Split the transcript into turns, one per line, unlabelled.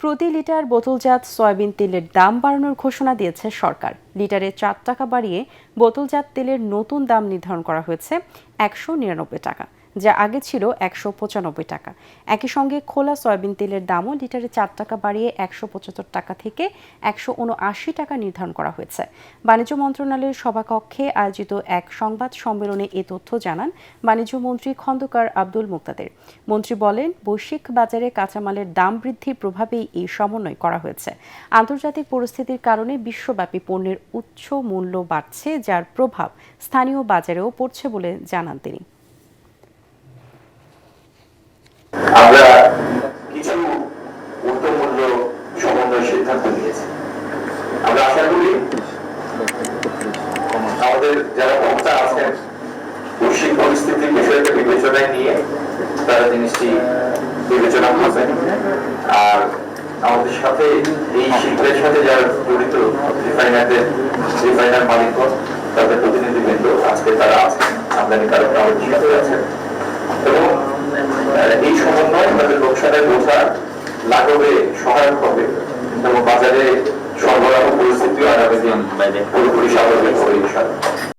প্রতি লিটার বোতলজাত সয়াবিন তেলের দাম বাড়ানোর ঘোষণা দিয়েছে সরকার। লিটারে 4 টাকা বাড়িয়ে বোতলজাত তেলের নতুন দাম নির্ধারণ করা হয়েছে 199 টাকা, যা আগে ছিল 195 টাকা। একই সঙ্গে খোলা সয়াবিন তেলের দামও লিটারে 4 টাকা বাড়িয়ে 175 টাকা থেকে 179 টাকা নির্ধারণ করা হয়েছে। বাণিজ্য মন্ত্রণালয়ের সভাকক্ষে আয়োজিত এক সংবাদ সম্মেলনে এ তথ্য জানান বাণিজ্য মন্ত্রী খন্দকার আব্দুল মুক্তাদির। মন্ত্রী বলেন, বৈশ্বিক বাজারে কাঁচামালের দাম বৃদ্ধির প্রভাবেই এই সমন্বয় করা হয়েছে। আন্তর্জাতিক পরিস্থিতির কারণে বিশ্বব্যাপী পণ্যের উচ্চ মূল্য বাড়ছে, যার প্রভাব স্থানীয় বাজারেও পড়ছে বলে জানান তিনি।
আমরা কিছু ঊর্ধ্বমূল্য সমন্বয়ের সিদ্ধান্ত নিয়েছি। আমরা আশা করি আমাদের যারা ভোক্তা আছেন বৈশ্বিক পরিস্থিতির বিষয়টা বিবেচনায় নিয়ে তারা জিনিসটি বিবেচনা করবেন। আর আমাদের সাথে এই শিল্পের সাথে যারা জড়িত রিফাইনার মালিকগণ, তাদের প্রতিনিধিবৃন্দ আজকে তারা আছেন, আমদানিকারকরা আমাদের সাথে আছেন এবং এই সমন্বয় তাদের লোকসানের বোঝা লাঘবে সহায়ক হবে এবং বাজারে সরবরাহ পরিস্থিতিও আগামী দিন পুরোপুরি স্বাভাবিক হবে ইনশাআল্লাহ।